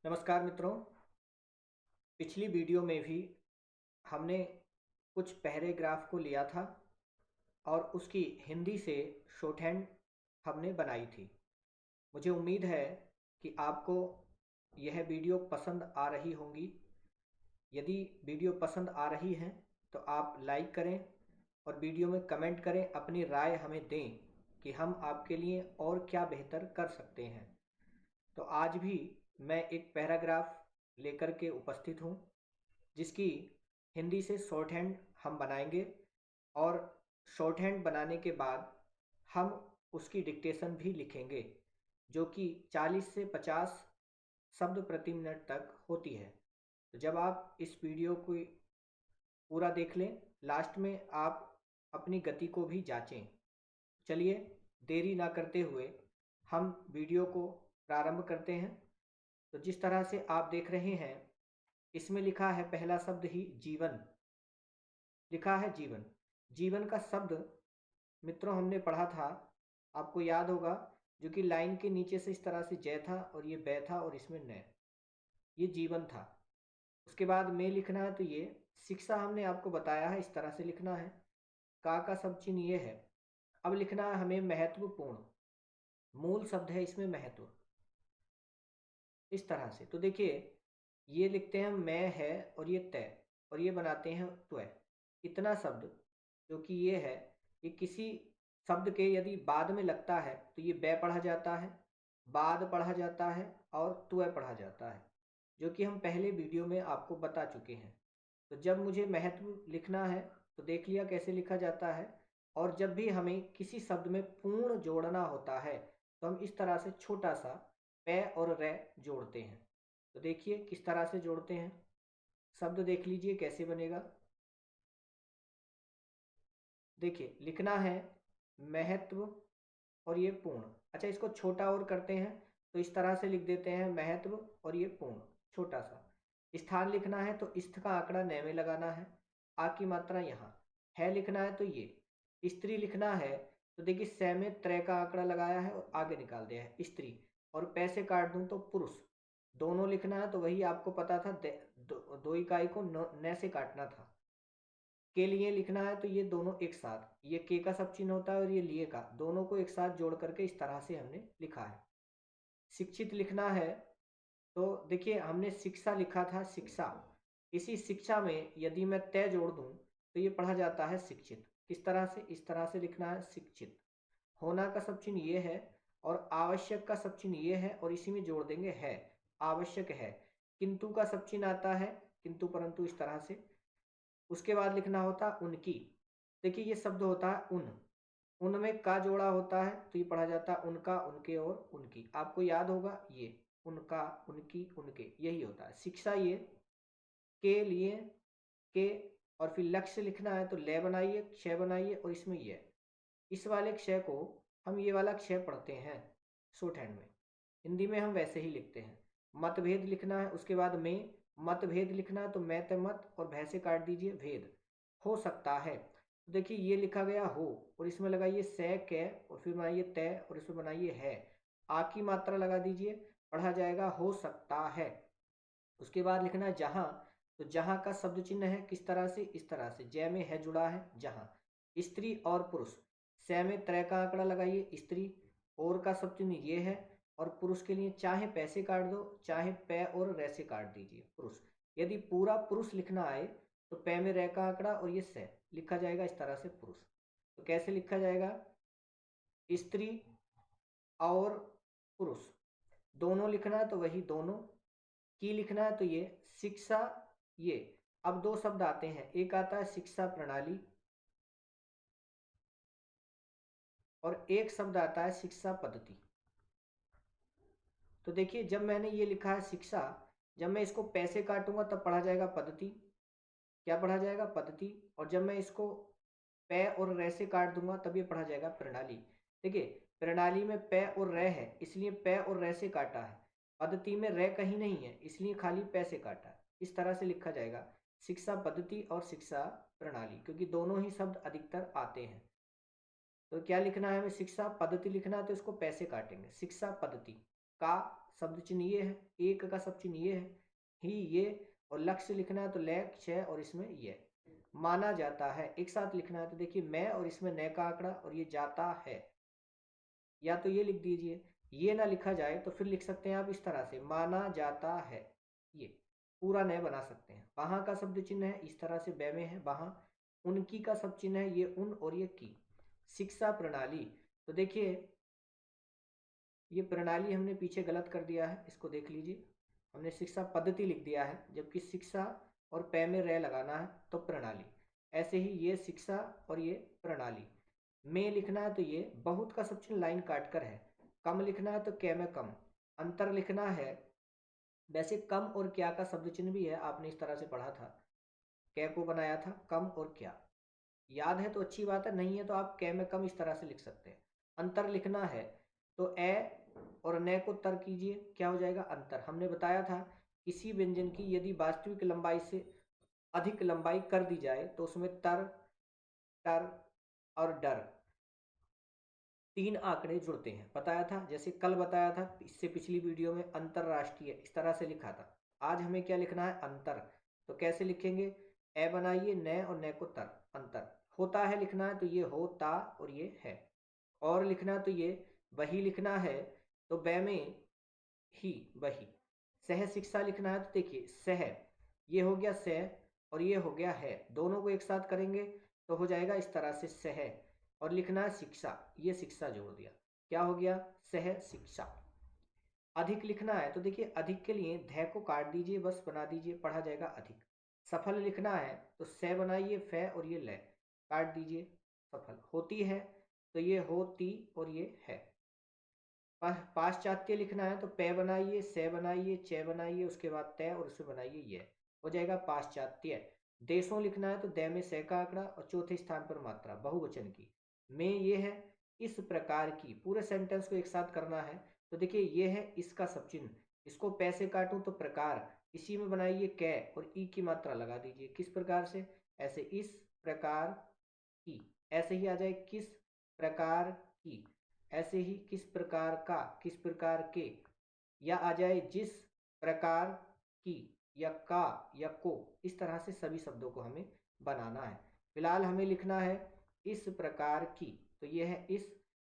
नमस्कार मित्रों। पिछली वीडियो में भी हमने कुछ पैराग्राफ को लिया था और उसकी हिंदी से शॉर्ट हैंड हमने बनाई थी। मुझे उम्मीद है कि आपको यह वीडियो पसंद आ रही होंगी। यदि वीडियो पसंद आ रही है तो आप लाइक करें और वीडियो में कमेंट करें, अपनी राय हमें दें कि हम आपके लिए और क्या बेहतर कर सकते हैं। तो आज भी मैं एक पैराग्राफ लेकर के उपस्थित हूँ जिसकी हिंदी से शॉर्ट हैंड हम बनाएंगे और शॉर्ट हैंड बनाने के बाद हम उसकी डिक्टेशन भी लिखेंगे जो कि 40 से 50 शब्द प्रति मिनट तक होती है। तो जब आप इस वीडियो को पूरा देख लें, लास्ट में आप अपनी गति को भी जांचें। चलिए देरी ना करते हुए हम वीडियो को प्रारंभ करते हैं। तो जिस तरह से आप देख रहे हैं, इसमें लिखा है पहला शब्द ही जीवन। लिखा है जीवन। जीवन का शब्द मित्रों हमने पढ़ा था, आपको याद होगा, जो कि लाइन के नीचे से इस तरह से जय था और ये बै था और इसमें न, ये जीवन था। उसके बाद में लिखना है, तो ये शिक्षा हमने आपको बताया है, इस तरह से लिखना है। का शब्द चिन्ह ये है। अब लिखना है हमें महत्वपूर्ण। मूल शब्द है इसमें महत्व, इस तरह से। तो देखिए ये लिखते हैं मैं है और ये तय और ये बनाते हैं त्वय। इतना शब्द जो कि ये है, ये किसी शब्द के यदि बाद में लगता है तो ये बै पढ़ा जाता है, बाद पढ़ा जाता है और त्वय पढ़ा जाता है, जो कि हम पहले वीडियो में आपको बता चुके हैं। तो जब मुझे महत्व लिखना है तो देख लिया कैसे लिखा जाता है। और जब भी हमें किसी शब्द में पूर्ण जोड़ना होता है तो हम इस तरह से छोटा सा पै और रै जोड़ते हैं। तो देखिए किस तरह से जोड़ते हैं। शब्द देख लीजिए कैसे बनेगा। देखिए लिखना है महत्व और ये पूर्ण। अच्छा, इसको छोटा और करते हैं तो इस तरह से लिख देते हैं महत्व और ये पूर्ण, छोटा सा। स्थान लिखना है तो स्थ का आंकड़ा न में लगाना है, आ की मात्रा यहाँ है। लिखना है तो ये स्त्री लिखना है तो देखिए सै में त्रय का आंकड़ा लगाया है और आगे निकाल दिया है स्त्री, और पैसे काट दूं तो पुरुष। दोनों लिखना है तो वही आपको पता था, दो इकाई को न से काटना था। के लिए लिखना है तो ये दोनों एक साथ, ये के का सब चिन्ह होता है और ये लिए का, दोनों को एक साथ जोड़ करके इस तरह से हमने लिखा है। शिक्षित लिखना है तो देखिए हमने शिक्षा लिखा था, शिक्षा। इसी शिक्षा में यदि मैं तय जोड़ दूं तो ये पढ़ा जाता है शिक्षित। किस तरह से? इस तरह से लिखना है शिक्षित। होना का सब चिन्ह ये है और आवश्यक का सब चिन्ह ये है और इसी में जोड़ देंगे है, आवश्यक है। किंतु का सब चिन्ह आता है, किंतु परंतु, इस तरह से। उसके बाद लिखना होता है उनकी। देखिए ये शब्द होता है उन, उनमें का जोड़ा होता है तो ये पढ़ा जाता है उनका, उनके और उनकी। आपको याद होगा ये उनका, उनकी, उनके, यही होता है शिक्षा। ये के लिए के, और फिर लक्ष्य लिखना है तो ले बनाइए, क्षय बनाइए और इसमें ये, इस वाले क्षय को हम ये वाला क्षय पढ़ते हैं शॉर्ट हैंड में। हिंदी में हम वैसे ही लिखते हैं। मतभेद लिखना है, उसके बाद में मतभेद लिखना है तो मैं ते मत और भय से काट दीजिए भेद, हो सकता है। तो देखिए ये लिखा गया हो और इसमें लगाइए सै कै और फिर बनाइए तय और इसमें बनाइए है, आ की मात्रा लगा दीजिए, पढ़ा जाएगा हो सकता है। उसके बाद लिखना है जहां, तो जहां का शब्द चिन्ह है किस तरह से? इस तरह से, जय में है जुड़ा है जहां। स्त्री और पुरुष, सै में त्रय का आंकड़ा लगाइए स्त्री, और का शब्द चिन्ह ये है, और पुरुष के लिए चाहे पैसे काट दो चाहे पै और रै से काट दीजिए पुरुष। यदि पूरा पुरुष लिखना आए तो पै में रै का आंकड़ा और ये सै लिखा जाएगा इस तरह से पुरुष। तो कैसे लिखा जाएगा? स्त्री और पुरुष दोनों लिखना है तो वही दोनों, की लिखना है तो ये शिक्षा, ये। अब दो शब्द आते हैं, एक आता है शिक्षा प्रणाली और एक शब्द आता है शिक्षा पद्धति। तो देखिए जब मैंने ये लिखा है शिक्षा, जब मैं इसको पैसे काटूंगा तब पढ़ा जाएगा पद्धति। क्या पढ़ा जाएगा? पद्धति। और जब मैं इसको पै और रै से काट दूंगा तब ये पढ़ा जाएगा प्रणाली। देखिए प्रणाली में पै और रै है इसलिए पै और रै से काटा है, पद्धति में रै कहीं नहीं है इसलिए खाली पै से काटा है। इस तरह से लिखा जाएगा शिक्षा पद्धति और शिक्षा प्रणाली, क्योंकि दोनों ही शब्द अधिकतर आते हैं। तो क्या लिखना है हमें? शिक्षा पद्धति लिखना है तो इसको पैसे काटेंगे शिक्षा पद्धति। का शब्द चिन्ह ये है, एक का शब्द चिन्ह ये है, ही ये, और लक्ष्य लिखना है तो लक्ष्य और इसमें ये। माना जाता है एक साथ लिखना है तो देखिए मैं और इसमें न का आंकड़ा और ये जाता है, या तो ये लिख दीजिए। ये ना लिखा जाए तो फिर लिख सकते हैं आप इस तरह से, माना जाता है, ये पूरा न बना सकते हैं। वहां का शब्द चिन्ह है इस तरह से बै में है वहां, उनकी का शब्द चिन्ह है ये उन और ये की। शिक्षा प्रणाली, तो देखिए ये प्रणाली हमने पीछे गलत कर दिया है, इसको देख लीजिए, हमने शिक्षा पद्धति लिख दिया है, जबकि शिक्षा और पै में रे लगाना है तो प्रणाली। ऐसे ही ये शिक्षा और ये प्रणाली। में लिखना है तो ये बहुत का शब्द चिन्ह लाइन काट कर है। कम लिखना है तो कै में कम। अंतर लिखना है, वैसे कम और क्या का शब्द चिन्ह भी है, आपने इस तरह से पढ़ा था, कै को बनाया था कम और क्या। याद है तो अच्छी बात है, नहीं है तो आप कै में कम इस तरह से लिख सकते हैं। अंतर लिखना है तो ए और न को तर कीजिए, क्या हो जाएगा अंतर। हमने बताया था किसी व्यंजन की यदि वास्तविक लंबाई से अधिक लंबाई कर दी जाए तो उसमें तर, टर और डर तीन आंकड़े जुड़ते हैं, बताया था। जैसे कल बताया था इससे पिछली वीडियो में अंतरराष्ट्रीय इस तरह से लिखा था। आज हमें क्या लिखना है अंतर, तो कैसे लिखेंगे, ए बनाइए न और न को तर, अंतर। होता है लिखना है तो ये होता और ये है, और लिखना है तो ये वही लिखना है तो बै में ही वही। सह शिक्षा लिखना है तो देखिए सह, ये हो गया सह और ये हो गया है, दोनों को एक साथ करेंगे तो हो जाएगा इस तरह से सह, और लिखना है शिक्षा, ये शिक्षा जोड़ दिया, क्या हो गया सह शिक्षा। अधिक लिखना है तो देखिए अधिक के लिए धै को काट दीजिए, बस बना दीजिए, पढ़ा जाएगा अधिक। सफल लिखना है तो से बनाइए फै और ये ले काट दीजिए, सफल। होती है तो ये होती और ये है। पाश्चात्य लिखना है तो पै बनाइए, से बनाइए, चे बनाइए, उसके बाद तय और उसमें बनाइए ये, हो जाएगा पाश्चात्य। देशों लिखना है तो दे में से का आंकड़ा और चौथे स्थान पर मात्रा बहुवचन की, में ये है इस प्रकार की। पूरे सेंटेंस को एक साथ करना है तो देखिए ये है इसका सब चिन्ह, इसको पैसे काटूं तो प्रकार, इसी में बनाइए कै और ई की मात्रा लगा दीजिए, किस प्रकार से, ऐसे इस प्रकार की, ऐसे ही आ जाए किस प्रकार की, ऐसे ही किस प्रकार का, किस प्रकार के, या आ जाए जिस प्रकार की, या का, या को, इस तरह से सभी शब्दों को हमें बनाना है। फिलहाल हमें लिखना है इस प्रकार की, तो ये है इस,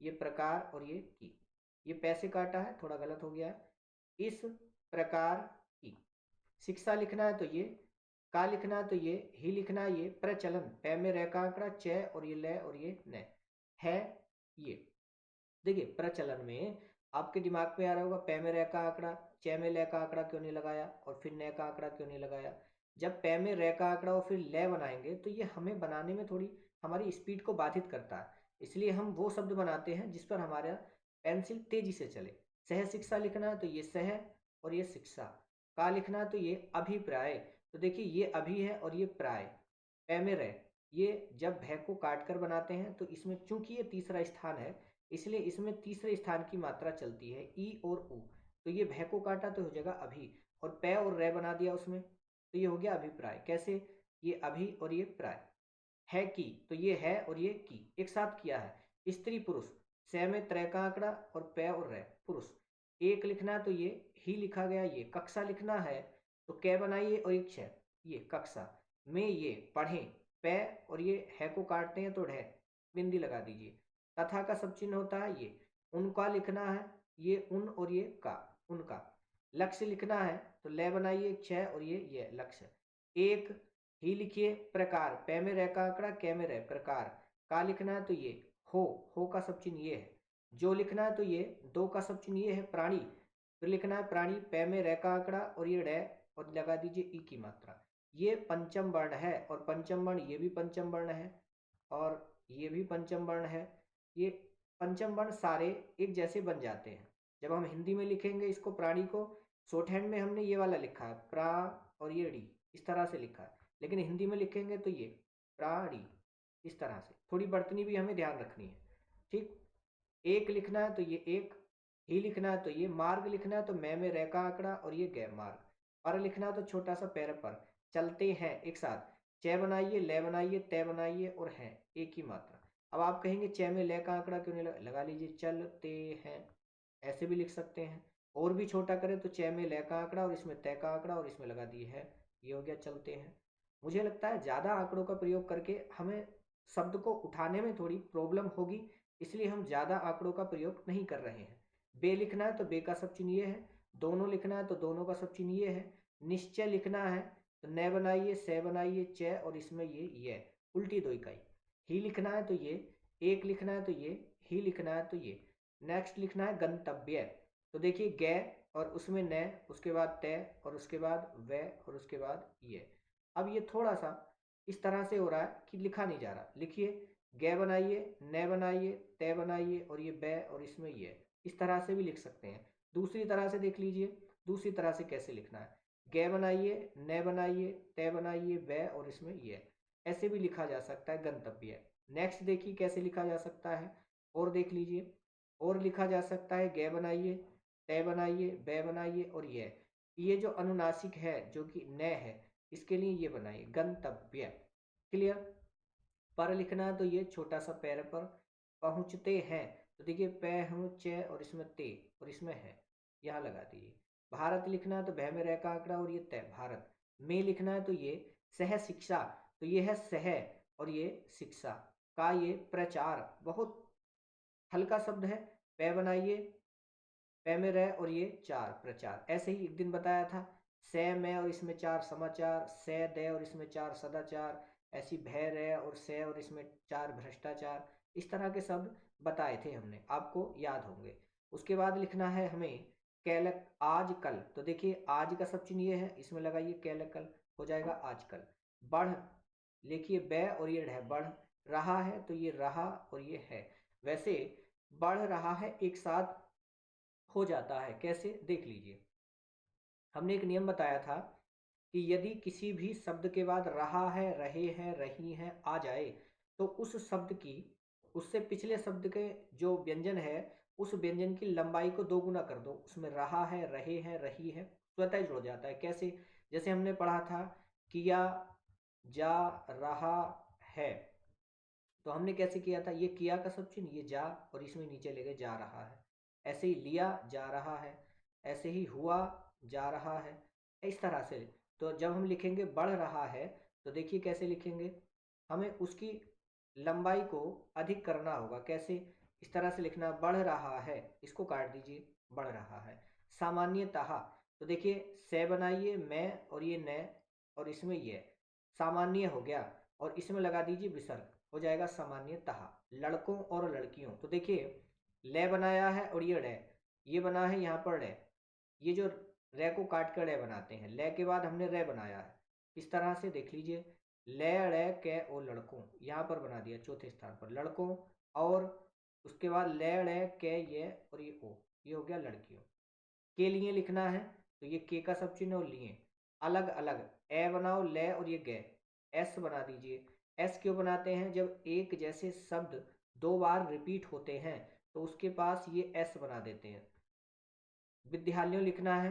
ये प्रकार और ये की, ये पैसे काटा है थोड़ा गलत हो गया है। इस प्रकार की शिक्षा लिखना है तो ये, का लिखना है तो ये, ही लिखना है ये, प्रचलन पै में रह का आंकड़ा च और ये ल और ये न है ये। देखिए प्रचलन में आपके दिमाग में आ रहा होगा पै में रह का आंकड़ा, च में ल का आंकड़ा क्यों नहीं लगाया और फिर न का आंकड़ा क्यों नहीं लगाया। जब पै में रह का आंकड़ा और फिर ल बनाएंगे तो ये हमें बनाने में थोड़ी हमारी स्पीड को बाधित करता है, इसलिए हम वो शब्द बनाते हैं जिस पर हमारा पेंसिल तेजी से चले। सह शिक्षा लिखना है तो ये सह और ये शिक्षा। का लिखना है तो ये अभिप्राय, तो देखिए ये अभी है और ये प्राय, पै में रह, ये जब भय को काट कर बनाते हैं तो इसमें चूंकि ये तीसरा स्थान है इसलिए इसमें तीसरे स्थान की मात्रा चलती है ई और उ, तो ये भय को काटा तो हो जाएगा अभी, और पै और रे बना दिया उसमें तो ये हो गया अभिप्राय। कैसे, ये अभी और ये प्राय। है की, तो ये है और ये की एक साथ किया है। स्त्री पुरुष, से में त्रय का आंकड़ा और पै और रे पुरुष। एक लिखना है तो ये ही लिखा गया, ये कक्षा लिखना है तो कै बनाइए और एक छह, ये कक्षा में ये पढ़ें, पै और ये है को काटते हैं तो ढह बिंदी लगा दीजिए। तथा का सब चिन्ह होता है ये। उनका लिखना है ये उन और ये का, उनका। लक्ष्य लिखना है तो ले बनाइए छह और ये लक्ष्य। एक ही लिखिए प्रकार, पै में रह का आंकड़ा कै में रह प्रकार। का लिखना है तो ये हो का सब चिन्ह ये है। जो लिखना है तो ये दो का सब चिन्ह ये है प्राणी, फिर लिखना है प्राणी पै में रह का आंकड़ा और ये डै और लगा दीजिए ई की मात्रा। ये पंचम वर्ण है और पंचम वर्ण ये भी पंचम वर्ण है और ये भी पंचम वर्ण है। ये पंचम वर्ण सारे एक जैसे बन जाते हैं। जब हम हिंदी में लिखेंगे इसको प्राणी को, शॉर्ट हैंड में हमने ये वाला लिखा है प्रा और ये डी इस तरह से लिखा है, लेकिन हिंदी में लिखेंगे तो ये प्राणी इस तरह से, थोड़ी बर्तनी भी हमें ध्यान रखनी है। ठीक, एक लिखना है तो ये एक, ही लिखना है तो ये, मार्ग लिखना है तो मैं में रह का आंकड़ा और ये गै मार्ग, पर लिखना है तो छोटा सा पैर पर। चलते हैं एक साथ, च बनाइए ले बनाइए तय बनाइए और है एक ही मात्रा। अब आप कहेंगे च में ले का आंकड़ा क्यों नहीं लगा लीजिए चलते हैं, ऐसे भी लिख सकते हैं। और भी छोटा करें तो च में ल का आंकड़ा और इसमें तय का आंकड़ा और इसमें लगा दिए है, ये हो गया चलते हैं। मुझे लगता है ज़्यादा आंकड़ों का प्रयोग करके हमें शब्द को उठाने में थोड़ी प्रॉब्लम होगी, इसलिए हम ज़्यादा आंकड़ों का प्रयोग नहीं कर रहे हैं। बे लिखना है तो बे का सब चिन्ह ये है, दोनों लिखना है तो दोनों का सब चिन्ह ये है, निश्चय लिखना है तो न बनाइए, से बनाइए, च और इसमें ये उल्टी दो इकाई। ही लिखना है तो ये, एक लिखना है तो ये, ही लिखना है तो ये। नेक्स्ट लिखना है गंतव्य, तो देखिए ग और उसमें न, उसके बाद तय और उसके बाद व और उसके बाद ये। अब ये थोड़ा सा इस तरह से हो रहा है कि लिखा नहीं जा रहा। लिखिए ग बनाइए, न बनाइए, तय बनाइए और ये ब और इसमें ये, इस तरह से भी लिख सकते हैं। दूसरी तरह से देख लीजिए, दूसरी तरह से कैसे लिखना है। ग बनाइए, न बनाइए, तय बनाइए, व और इसमें ये, ऐसे भी लिखा जा सकता है गंतव्य। नेक्स्ट देखिए कैसे लिखा जा सकता है, और देख लीजिए, और लिखा जा सकता है ग बनाइए, तय बनाइए, ब बनाइए और ये जो अनुनासिक है जो कि न है, इसके लिए ये बनाइए गंतव्य। क्लियर। पर लिखना है तो ये छोटा सा पैर पर, पहुंचते हैं तो देखिए पहुंच और इसमें ते और इसमें है, यहाँ लगा दीजिए। भारत लिखना है तो भय में रह का आंकड़ा और ये तय भारत। में लिखना है तो ये सह शिक्षा, तो ये है सह और ये शिक्षा का ये प्रचार, बहुत हल्का शब्द है। पै बनाइए, पै में रह और ये चार प्रचार। ऐसे ही एक दिन बताया था से में और इसमें चार समाचार, से दे और इसमें चार सदाचार, ऐसी भय रह और से और इसमें चार भ्रष्टाचार, इस तरह के शब्द बताए थे हमने, आपको याद होंगे। उसके बाद लिखना है हमें कैल आज कल, तो देखिए आज का सब चिन्ह ये है, इसमें लगाइए कैल कल, हो जाएगा आजकल। बढ़ लिखिए बै और ये ढह, बढ़ रहा है तो ये रहा और ये है। वैसे बढ़ रहा है एक साथ हो जाता है, कैसे देख लीजिए। हमने एक नियम बताया था कि यदि किसी भी शब्द के बाद रहा है, रहे हैं, रही हैं आ जाए, तो उस शब्द की, उससे पिछले शब्द के जो व्यंजन है, उस व्यंजन की लंबाई को 2 गुना कर दो। उसमें रहा है, रहे हैं, रही है स्वतः जुड़ जाता है। कैसे, जैसे हमने पढ़ा था किया जा रहा है, तो हमने कैसे किया था, ये किया का सब चिन्ह ये जा और इसमें नीचे लेके जा रहा है। ऐसे ही लिया जा रहा है, ऐसे ही हुआ जा रहा है, इस तरह से। तो जब हम लिखेंगे बढ़ रहा है, तो देखिए कैसे लिखेंगे, हमें उसकी लंबाई को अधिक करना होगा। कैसे, इस तरह से लिखना, बढ़ रहा है, इसको काट दीजिए, बढ़ रहा है। सामान्यतः, तो देखिए से बनाइए मैं और ये न और इसमें ये सामान्य हो गया, और इसमें लगा दीजिए विसर्ग, हो जाएगा सामान्यतः। लड़कों और लड़कियों, तो देखिए ले बनाया है और ये रे, ये बना है यहाँ पर रे, ये जो रे को काट कर रे बनाते हैं, ले के बाद हमने रे बनाया है, इस तरह से देख लीजिए। ले रे के ओ लड़कों, यहाँ पर बना दिया चौथे स्थान पर लड़कों, और उसके बाद ले रे के ये और ये ओ, ये हो गया लड़कियों। के लिए लिखना है तो ये के का सब चिन्ह और लिए, अलग अलग ए बनाओ, ले और ये गे, एस बना दीजिए। एस क्यों बनाते हैं, जब एक जैसे शब्द 2 बार रिपीट होते हैं तो उसके पास ये एस बना देते हैं। विद्यालयों लिखना है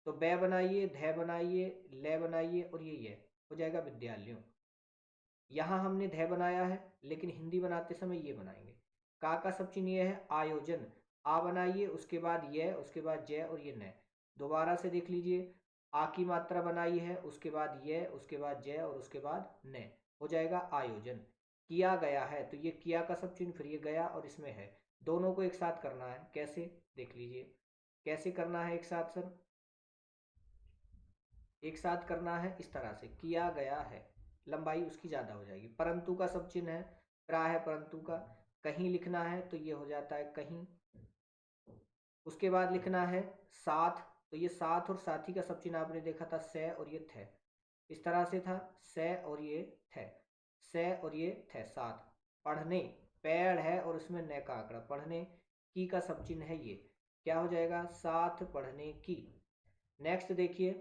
तो बै बनाइए, ध बनाइए, ले बनाइए और ये हो जाएगा विद्यालयों। यहाँ हमने ध बनाया है, लेकिन हिंदी बनाते समय ये बनाएंगे। का सब चिन्ह ये है आयोजन, आ बनाइए, उसके बाद ये, उसके बाद जय और ये न। दोबारा से देख लीजिए, आ की मात्रा बनाई है, उसके बाद ये, उसके बाद जय और उसके बाद न, हो जाएगा आयोजन। किया गया है, तो ये किया का सब चिन्ह, फिर ये गया और इसमें है, दोनों को एक साथ करना है। कैसे देख लीजिए, कैसे करना है एक साथ सर, एक साथ करना है इस तरह से, किया गया है, लंबाई उसकी ज़्यादा हो जाएगी। परंतु का सब चिन्ह है, प्रा है परंतु का। कहीं लिखना है तो ये हो जाता है कहीं। उसके बाद लिखना है साथ, तो ये साथ और साथी का सब चिन्ह आपने देखा था से और ये थे, इस तरह से था से और ये थे, से और ये थे साथ। पढ़ने, पेड़ है और उसमें न का आंकड़ा, पढ़ने की का सब चिन्ह है ये, क्या हो जाएगा साथ पढ़ने की। नेक्स्ट देखिए,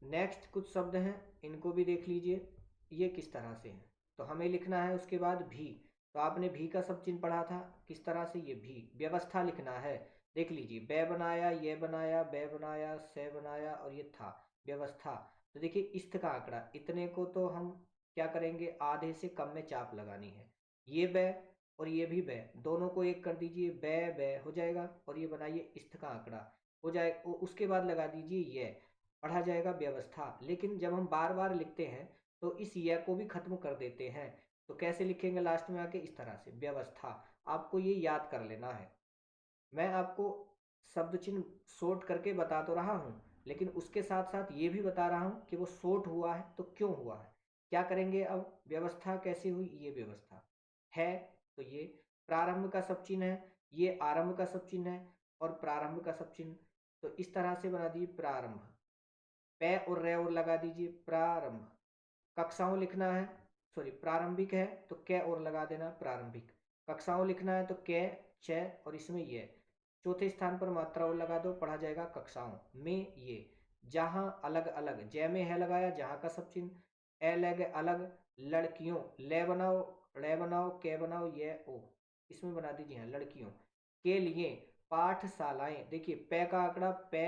नेक्स्ट कुछ शब्द हैं, इनको भी देख लीजिए ये किस तरह से हैं। तो हमें लिखना है उसके बाद भी, तो आपने भी का सब चिन्ह पढ़ा था किस तरह से, ये भी। व्यवस्था लिखना है, देख लीजिए बे बनाया, ये बनाया, बे बनाया, से बनाया और ये था व्यवस्था। तो देखिए इस्त का आंकड़ा, इतने को तो हम क्या करेंगे, आधे से कम में चाप लगानी है। ये बे और ये भी बै, दोनों को एक कर दीजिए, बै बै हो जाएगा। और ये बनाइए इस्त का आंकड़ा हो जाए, उसके बाद लगा दीजिए ये, पढ़ा जाएगा व्यवस्था। लेकिन जब हम बार बार लिखते हैं तो इस य को भी खत्म कर देते हैं। तो कैसे लिखेंगे लास्ट में आके, इस तरह से, व्यवस्था। आपको ये याद कर लेना है। मैं आपको शब्द चिन्ह शॉर्ट करके बता तो रहा हूँ, लेकिन उसके साथ साथ ये भी बता रहा हूँ कि वो शॉर्ट हुआ है तो क्यों हुआ है। क्या करेंगे अब, व्यवस्था कैसे हुई, ये व्यवस्था है तो ये प्रारंभ का सब चिन्ह है, ये आरंभ का सब चिन्ह है और प्रारंभ का सब चिन्ह। तो इस तरह से बना दीजिए प्रारंभ, पै और रे और लगा दीजिए प्रारंभ। कक्षाओं लिखना है, सॉरी प्रारंभिक है तो कै और लगा देना प्रारंभिक। कक्षाओं लिखना है तो कै छ और इसमें ये, चौथे स्थान पर मात्रा और लगा दो, पढ़ा जाएगा कक्षाओं में ये। जहां अलग अलग, जय में है लगाया, जहां का सब चिन्ह, अलग अलग, लड़कियों, ले बनाओ, रे बनाओ, के बनाओ, ये ओ, इसमें बना दीजिए हाँ लड़कियों के लिए पाठशालाएं। देखिए पै का आंकड़ा पै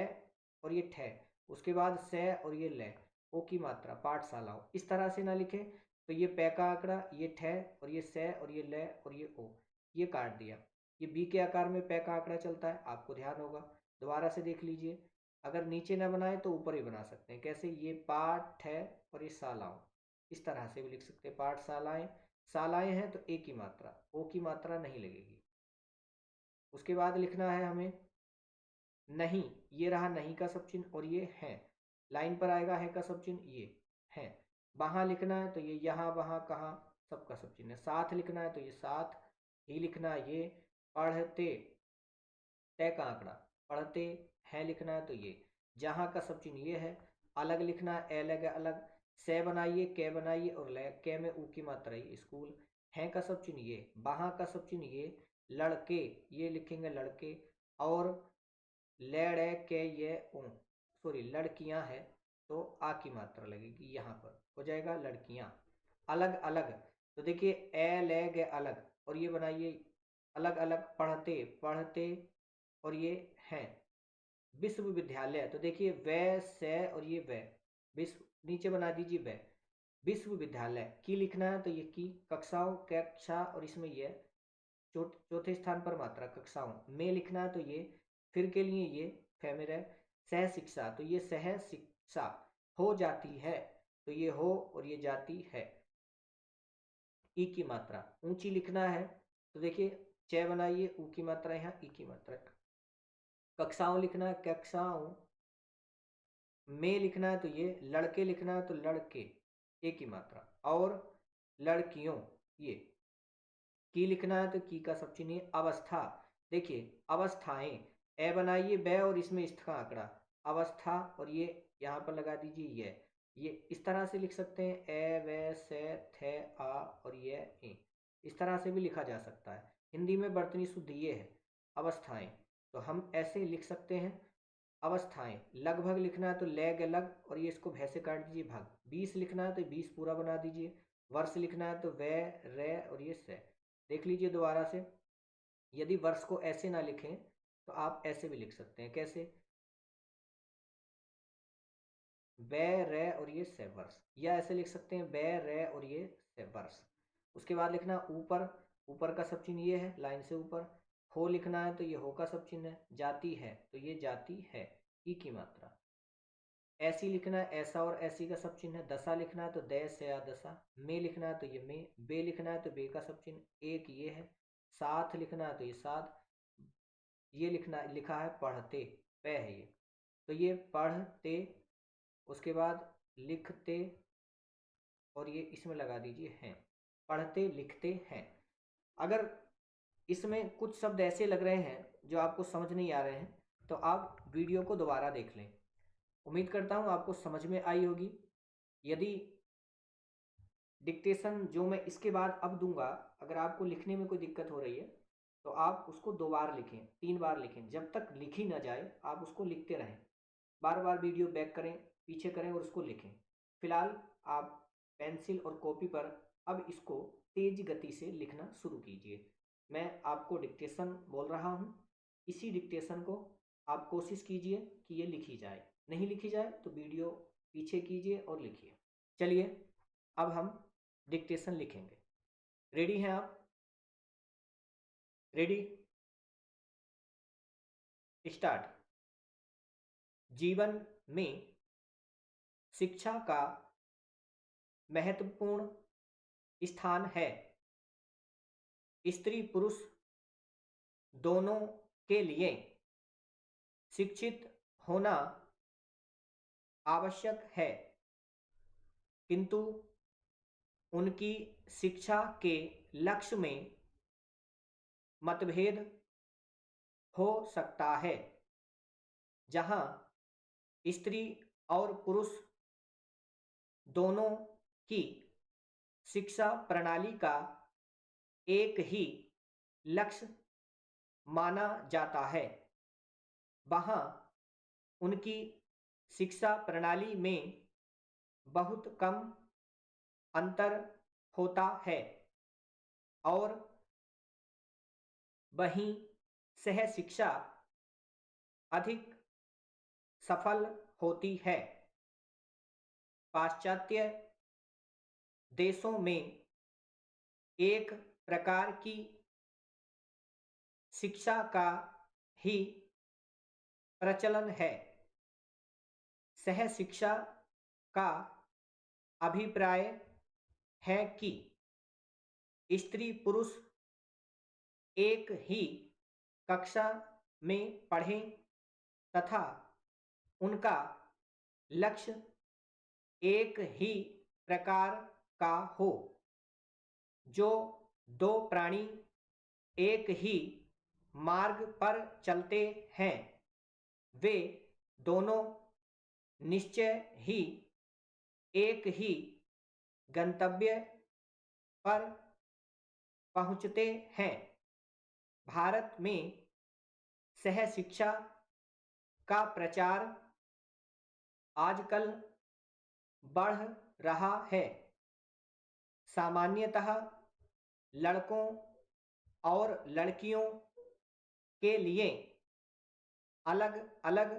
और ये ठे, उसके बाद से और ये ले, ओ की मात्रा, पाठशालाओं। इस तरह से ना लिखें तो ये पै का आंकड़ा, ये ठे और ये से और ये ले और ये ओ, ये काट दिया। ये बी के आकार में पै का आंकड़ा चलता है, आपको ध्यान होगा। दोबारा से देख लीजिए, अगर नीचे ना बनाए तो ऊपर ही बना सकते हैं। कैसे, ये पाठ है और ये शालाओं, इस तरह से भी लिख सकते हैं, पाठशालाएं। शालाएं हैं तो ए की मात्रा, ओ की मात्रा नहीं लगेगी। उसके बाद लिखना है हमें नहीं, ये रहा नहीं का सब चिन्ह और ये है, लाइन पर आएगा है का सब चिन्ह, ये है। वहां लिखना है तो ये यहाँ वहां कहाँ सबका सब चिन्ह है। साथ लिखना है तो ये साथ ही लिखना है, ये पढ़ते, तय का आंकड़ा, पढ़ते हैं लिखना है तो ये, जहां का सब चिन्ह ये है। अलग लिखना है, अलग अलग, से बनाइए, के बनाइए और ले, के में ऊ की मात्रा, ये स्कूल, हैं का सब चिन्ह ये, वहां का सब चिन्ह ये, लड़के, ये लिखेंगे लड़के, और लड़े के ये ऊ, सॉरी लड़कियां है तो आ की मात्रा लगेगी, यहाँ पर हो जाएगा लड़कियां। अलग अलग, तो देखिए ए ले गे अलग, और ये बनाइए अलग अलग, पढ़ते पढ़ते और ये हैं। विश्वविद्यालय, तो देखिए वे से और ये वे, विश्व नीचे बना दीजिए वे, विश्वविद्यालय की लिखना है तो ये की, कक्षाओं, कक्षा और इसमें ये चौथे स्थान पर मात्रा, कक्षाओं में लिखना है तो ये, फिर के लिए ये फैमिल है। सह शिक्षा, तो ये सह शिक्षा हो जाती है तो ये हो और ये जाती है, ई की मात्रा। ऊंची लिखना है तो देखिए च बनाइए, ऊ की मात्रा यहाँ, ई की मात्रा। कक्षाओं लिखना है, कक्षाओं में लिखना है तो ये, लड़के लिखना है तो लड़के, ए की मात्रा, और लड़कियों, ये की लिखना है तो की का सब चिन्ह। अवस्था, देखिए अवस्थाएं, ए बनाइए बै और इसमें स्थ का आंकड़ा, अवस्था और ये यहाँ पर लगा दीजिए ये इस तरह से लिख सकते हैं, ए वे से थे आ और ये ए, इस तरह से भी लिखा जा सकता है। हिंदी में वर्तनी शुद्ध ये है अवस्थाएं, तो हम ऐसे लिख सकते हैं अवस्थाएं। लगभग लिखना है तो लैग लग और ये इसको भै से काट दीजिए भाग। 20 लिखना है तो 20 पूरा बना दीजिए। वर्ष लिखना है तो वै रे और ये से। देख लीजिए दोबारा से, यदि वर्ष को ऐसे ना लिखें तो आप ऐसे भी लिख सकते हैं। कैसे, बै रे और ये से वर्ष, या ऐसे लिख सकते हैं बै रे और ये से वर्ष। उसके बाद लिखना ऊपर, ऊपर का सब चिन्ह ये है लाइन से ऊपर। हो लिखना है तो ये हो का सब चिन्ह है। जाती है तो ये जाती है, ई की मात्रा। ऐसी लिखना है, ऐसा और ऐसी का सब चिन्ह है। दशा लिखना है तो दे से या दशा। में लिखना है तो ये में। बे लिखना है तो बे का सब चिन्ह, एक ये है। साथ लिखना है तो ये साथ। ये लिखना लिखा है पढ़ते, पे है ये, तो ये पढ़ते। उसके बाद लिखते और ये इसमें लगा दीजिए हैं, पढ़ते लिखते हैं। अगर इसमें कुछ शब्द ऐसे लग रहे हैं जो आपको समझ नहीं आ रहे हैं तो आप वीडियो को दोबारा देख लें। उम्मीद करता हूँ आपको समझ में आई होगी। यदि डिक्टेशन जो मैं इसके बाद अब दूंगा, अगर आपको लिखने में कोई दिक्कत हो रही है तो आप उसको 2 बार लिखें, 3 बार लिखें, जब तक लिखी ना जाए आप उसको लिखते रहें। बार बार वीडियो बैक करें, पीछे करें और उसको लिखें। फिलहाल आप पेंसिल और कॉपी पर अब इसको तेज गति से लिखना शुरू कीजिए। मैं आपको डिक्टेशन बोल रहा हूँ, इसी डिक्टेशन को आप कोशिश कीजिए कि ये लिखी जाए। नहीं लिखी जाए तो वीडियो पीछे कीजिए और लिखिए। चलिए अब हम डिक्टेशन लिखेंगे। रेडी हैं आप? Ready, start. जीवन में शिक्षा का महत्वपूर्ण स्थान है। स्त्री पुरुष दोनों के लिए शिक्षित होना आवश्यक है, किंतु उनकी शिक्षा के लक्ष्य में मतभेद हो सकता है। जहां स्त्री और पुरुष दोनों की शिक्षा प्रणाली का एक ही लक्ष्य माना जाता है, वहां उनकी शिक्षा प्रणाली में बहुत कम अंतर होता है और वहीं सह शिक्षा अधिक सफल होती है। पाश्चात्य देशों में एक प्रकार की शिक्षा का ही प्रचलन है। सह शिक्षा का अभिप्राय है कि स्त्री पुरुष एक ही कक्षा में पढ़ें तथा उनका लक्ष्य एक ही प्रकार का हो। जो दो प्राणी एक ही मार्ग पर चलते हैं, वे दोनों निश्चय ही एक ही गंतव्य पर पहुंचते हैं। भारत में सह शिक्षा का प्रचार आजकल बढ़ रहा है। सामान्यतः लड़कों और लड़कियों के लिए अलग अलग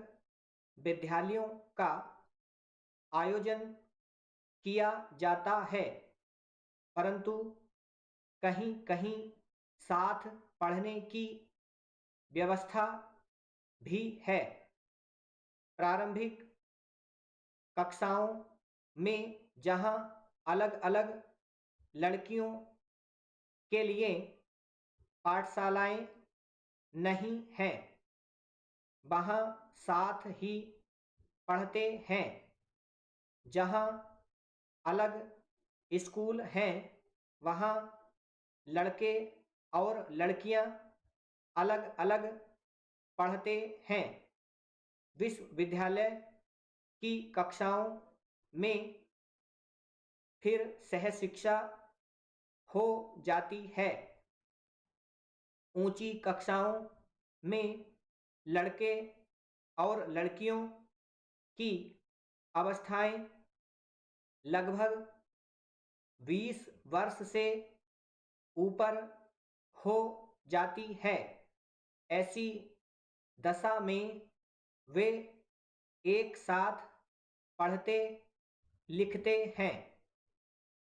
विद्यालयों का आयोजन किया जाता है, परंतु कहीं कहीं साथ पढ़ने की व्यवस्था भी है। प्रारंभिक कक्षाओं में जहां अलग अलग लड़कियों के लिए पाठशालाएं नहीं हैं, वहां साथ ही पढ़ते हैं। जहां अलग स्कूल हैं, वहां लड़के और लड़कियां अलग अलग पढ़ते हैं। विश्वविद्यालय की कक्षाओं में फिर सह शिक्षा हो जाती है। ऊंची कक्षाओं में लड़के और लड़कियों की अवस्थाएं लगभग 20 वर्ष से ऊपर हो जाती है। ऐसी दशा में वे एक साथ पढ़ते लिखते हैं।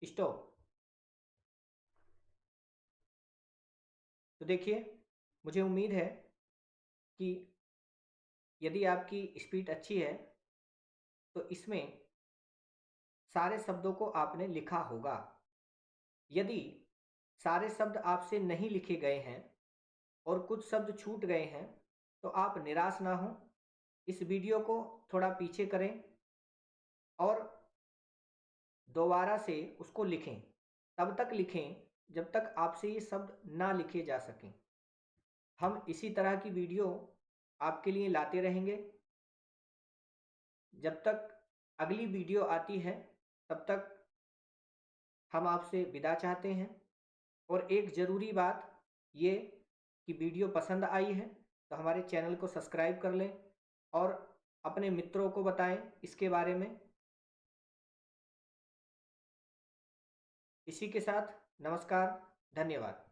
स्टॉप। तो देखिए, मुझे उम्मीद है कि यदि आपकी स्पीड अच्छी है तो इसमें सारे शब्दों को आपने लिखा होगा। यदि सारे शब्द आपसे नहीं लिखे गए हैं और कुछ शब्द छूट गए हैं तो आप निराश ना हो। इस वीडियो को थोड़ा पीछे करें और दोबारा से उसको लिखें। तब तक लिखें जब तक आपसे ये शब्द ना लिखे जा सकें। हम इसी तरह की वीडियो आपके लिए लाते रहेंगे। जब तक अगली वीडियो आती है तब तक हम आपसे विदा चाहते हैं। और एक ज़रूरी बात ये कि वीडियो पसंद आई है तो हमारे चैनल को सब्सक्राइब कर लें और अपने मित्रों को बताएं इसके बारे में। इसी के साथ नमस्कार, धन्यवाद।